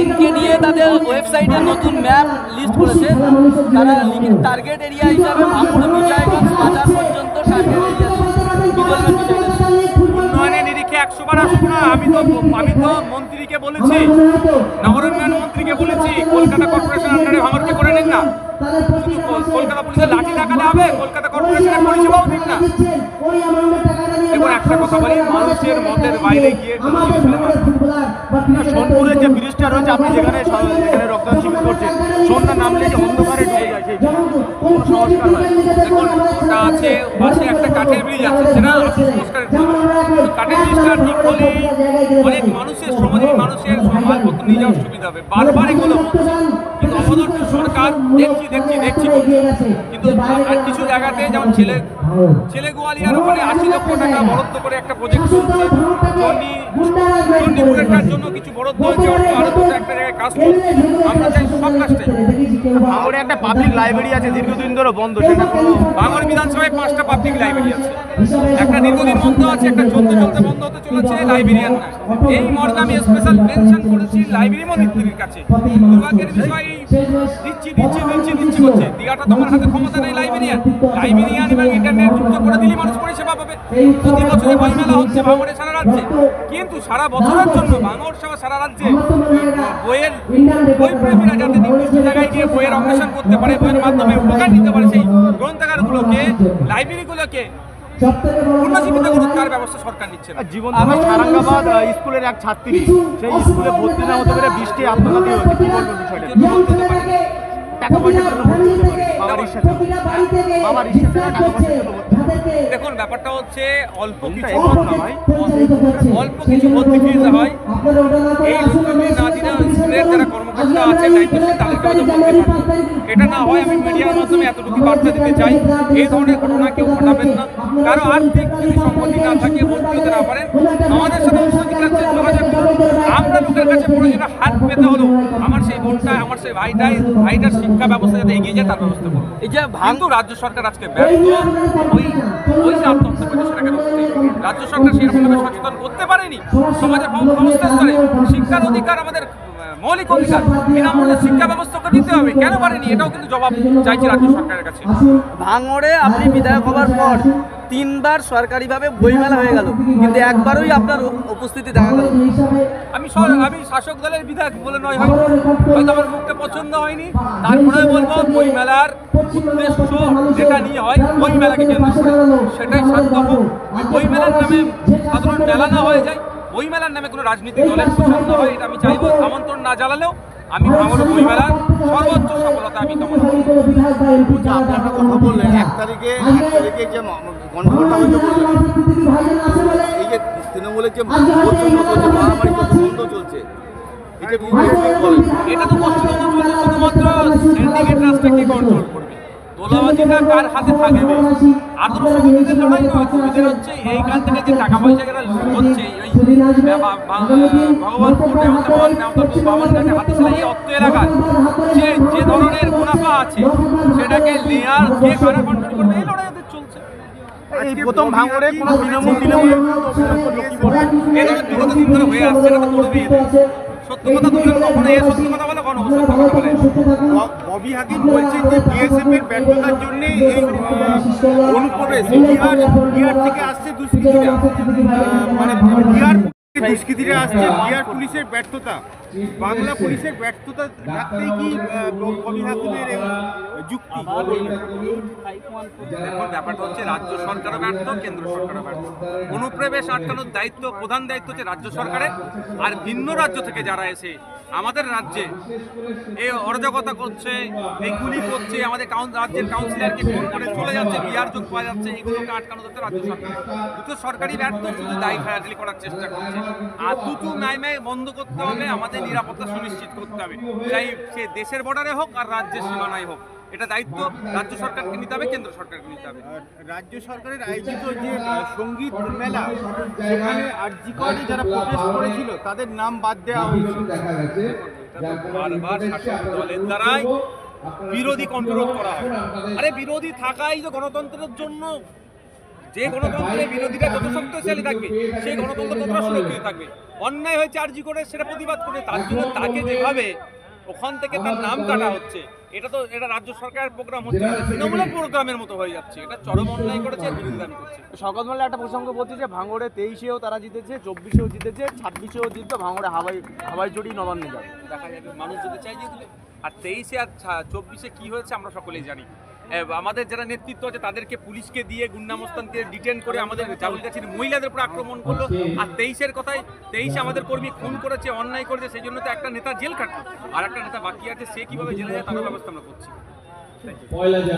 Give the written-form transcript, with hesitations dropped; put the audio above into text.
NKDA তাদের ওয়েবসাইটে নতুন ম্যাপ লিস্ট করেছে। তারা টার্গেট এরিয়া হিসাবে ভাঙড় বিজয়গঞ্জ বাজার পর্যন্ত টার্গেট এরিয়া। উন্নয়নের নিরিখে 100 বার আসুক না। আমি তো মন্ত্রীকে বলেছি, নগরায়ণ মন্ত্রীকে বলেছি কলকাতা কর্পোরেশন আন্ডারে ভাঙড়কে করে নিন না। শুধু কলকাতা পুলিশের লাঠি দেখালে হবে? কলকাতা কর্পোরেশনের পরিষেবাও দিন না। এবার একটা কথা বলি, মানুষের মতের বাইরে গিয়ে সোনপুরের যে ব্রিজটা রয়েছে, আপনি যেখানে রক্তদান শিবির করছেন, সন্ধ্যা নামলে যে অন্ধকারে ঢুকে যায়, সেই কোনো সংস্কার হয়? দেখুন, ওটা আছে পাশে একটা কাঠের ব্রিজ আছে, সেটা সংস্কারের কাঠের ব্রিজটা ঠিক হলেই অনেক মানুষের সমাজের মানুষের মালপত্র নিয়ে যাওয়ার সুবিধা হবে। বারবার এগুলো হচ্ছে, কিন্তু আমাদের সরকার দেখছি কিন্তু আর কিছু জায়গাতে যেমন ছেলে গোয়ালিয়ার ওখানে 80 লক্ষ টাকা বরাদ্দ করে একটা প্রজেক্ট চলছে। চণ্ডীপুরের জন্য কিছু বরাদ্দ হয়েছে, আরো দুটো একটা জায়গায় কাজ চলছে। আমরা চাই সব কাজটাই। ভাঙড়ে একটা পাবলিক লাইব্রেরি আছে, দীর্ঘদিন ধরে বন্ধ। সেটা ভাঙড় বিধানসভায় 5টা পাবলিক লাইব্রেরি আছে, একটা দীর্ঘদিন বন্ধ আছে, একটা চলতে বন্ধ হতে চলেছে। লাইব্রেরিয়ান না, এই মর্মে আমি স্পেশাল মেনশন করেছি লাইব্রেরি মন্ত্রীর কাছে। দুর্ভাগ্যের বিষয় দিচ্ছি করছে, দিয়াটা তোমার হাতে ক্ষমতা নেই। লাইব্রেরিয়ান এবং ইন্টারনেট যুক্ত করে দিলে মানুষ পরিষেবা পাবে। প্রতি বছরে বই মেলা হচ্ছে ভাঙড়ে সারা রাজ্যে, কিন্তু সারা বছরের জন্য ভাঙড় সহ সারা রাজ্যে বই প্রেমীরা যাতে নির্দিষ্ট জায়গায় গিয়ে বইয়ের অন্বেষণ করতে পারে, বইয়ের মাধ্যমে উপকার নিতে পারে, সেই গ্রন্থাগারগুলোকে, লাইব্রেরিগুলোকে পুনর্জীবিত করার ব্যবস্থা সরকার নিচ্ছে না। জীবন সারাঙ্গাবাদ স্কুলের এক ছাত্রী, সেই স্কুলে ভর্তি না হতে পেরে বৃষ্টি আত্মঘাতী হয়েছে। কি বলবো বিষয়টা? দেখুন, ব্যাপারটা হচ্ছে অল্প কিছু ভর্তি ফিজ হয়, এই না দিলে স্কুলের যারা কর্মকর্তা আছে দায়িত্বশীল তাদেরকে হয়তো বলতে পারবে। এটা না হয় আমি মিডিয়ার মাধ্যমে এতটুকু বার্তা দিতে চাই, এই ধরনের ঘটনা কেউ ঘটাবেন না। কারো আর্থিক যদি সম্পত্তি না থাকে, ভর্তি হতে না পারেন, আমাদের সাথে যোগাযোগ করুন। আমরা লোকের কাছে প্রয়োজনে হাত পেতে হলো আমার সেই বোনটা, আমার সেই ভাইটার শিক্ষা ব্যবস্থা যাতে এগিয়ে যায় তার ব্যবস্থা করুন। এই যে ভাঙড় রাজ্য সরকার আজকে ব্যর্থ, ওই যে আত্মহত্যা করেছে সেটাকে রুখতে রাজ্য সরকার সেরকমভাবে সচেতন করতে পারেনি। সমাজের সমস্ত স্তরে শিক্ষার অধিকার আমাদের মৌলিক অধিকার, বিনামূল্যে শিক্ষা ব্যবস্থা করে দিতে হবে, কেন পারেনি? এটাও কিন্তু জবাব চাইছে রাজ্য সরকারের কাছে। ভাঙড়ে আপনি বিধায়ক হওয়ার পর 3বার সরকারিভাবে বইমেলা হয়ে গেল, কিন্তু একবারই আপনার উপস্থিতি দেখা গেল। আমি শাসক দলের বিধায়ক বলে নয়, হয়তো আমার মুখটা পছন্দ হয়নি, তারপরে বলবো বইমেলার উদ্দেশ্য যেটা নিয়ে হয়, বইমেলাকে কেন্দ্র করে সেটাই সার্থক। বইমেলার নামে সাধারণ মেলা না হয়ে যায়, বইমেলার নামে কোনো রাজনীতি দলের প্রচার না হয়, এটা আমি চাইবো। আমন্ত্রণ না জ্বালালেও আমি ভাঙড় বইমেলার সর্বোচ্চ সফলতা আমি কামনা করি। আপনি একটা কথা বললেন, 1 তারিখে যে গণভোটটা হয়েছে, এই যে তৃণমূলের যে মহামারী বন্ধ চলছে, এটা তো শুধুমাত্র সিন্ডিকেট রাষ্ট্রকে কন্ট্রোল করবে। তোলাবাজিটা কার হাতে থাকবে? আদর্শ বিরোধীদের লড়াই নয়, এদের হচ্ছে এইখান থেকে যে টাকা পয়সা হচ্ছে, ভগবানপুর বামনঘাটে হাতিশালা এই অর্থ এলাকায় যে ধরনের মুনাফা আছে, সেটাকে লেয়ার কে কারা কন্ট্রোল করবে, এই লড়াই ওদের চলছে। এই প্রথম ভাঙড়ে কোনো তৃণমূল বিগত দিন ধরে হয়ে আসছে, এটা তো করবেই। সত্য কথা তুললে কখনো সত্য কথা বলে, কখনো অসত্য কথা বলে। ববি হাকিম বলছেন যে বিএসএফ এর ব্যর্থতার জন্য এই অনুপ্রবেশ বিহার থেকে আসছে দুষ্কৃতীরা, মানে দুষ্কৃতীরা আসছে, বিহার পুলিশের ব্যর্থতা, বাংলা পুলিশের ব্যর্থতা রাখতেই কি ববি হাকিমের যুক্তি? দেখুন, ব্যাপারটা হচ্ছে রাজ্য সরকারও ব্যর্থ, কেন্দ্র সরকারও ব্যর্থ। অনুপ্রবেশ আটকানোর দায়িত্ব, প্রধান দায়িত্ব হচ্ছে রাজ্য সরকারের। আর ভিন্ন রাজ্য থেকে যারা এসে আমাদের রাজ্যে এই অরাজকতা করছে, এই গুলি করছে, আমাদের রাজ্যের কাউন্সিলরকে ফোন করে চলে যাচ্ছে, বিহার যোগ পাওয়া যাচ্ছে, এগুলোকে আটকানো হচ্ছে রাজ্য সরকার। দুটো সরকারই ব্যর্থ, শুধু দায়ী ফায়ারলি করার চেষ্টা করছে। আর দুটো ন্যায় বন্ধ করতে হবে, আমাদের নিরাপত্তা সুনিশ্চিত করতে হবে, চাই সে দেশের বর্ডারে হোক আর রাজ্যের সীমানায় হোক। এটা দায়িত্ব রাজ্য সরকারকে নিতে হবে, কেন্দ্র সরকারকে নিতে হবে। রাজ্য সরকারের আয়োজিত যে সঙ্গীত মেলা, সেখানে আরজি করে যারা প্রোটেস্ট করেছিল তাদের নাম বাদ দেওয়া হয়েছে। বারবার শাসক দলের দ্বারাই বিরোধী কন্ট্রোল করা হয়। আরে বিরোধী থাকাই তো গণতন্ত্রের জন্য যে গণতন্ত্রে বিরোধীরা যত শক্তিশালী থাকবে সেই গণতন্ত্র ততটা সুরক্ষিত থাকবে। অন্যায় হয়েছে আরজি করে সেটা প্রতিবাদ করে, তার জন্য তাকে যেভাবে ওখান থেকে তার নাম কাটা হচ্ছে, এটা রাজ্য সরকারের প্রোগ্রাম হচ্ছে না, তৃণমূলের প্রোগ্রামের মতো হয়ে যাচ্ছে। এটা চরম অন্যায় করেছে, বিরোধিতা করছে। শওকত মোল্লা একটা প্রসঙ্গ বলছে যে ভাঙড়ে 23-এও তারা জিতেছে, 24-এও জিতেছে, 26-এও জিততো, ভাঙড়ে হাওয়াই চটি নবান্নে যাবে। দেখা যাবে মানুষ যদি চাই জিতলে। আর 23-এ আর 24-এ কি হয়েছে আমরা সকলেই জানি। আমাদের যারা নেতৃত্ব আছে তাদেরকে পুলিশকে দিয়ে গুন্ডামস্তানকে ডিটেন করে আমাদের চাউলগাছির মহিলাদের উপর আক্রমণ করলো। আর 23-এর কথায় 23-এ আমাদের কর্মী খুন করেছে, অন্যায় করেছে, সেই জন্য তো একটা নেতা জেল খাটলো, আর একটা নেতা বাকি আছে, সে কিভাবে জেলে যায় তার ব্যবস্থা আমরা করছি।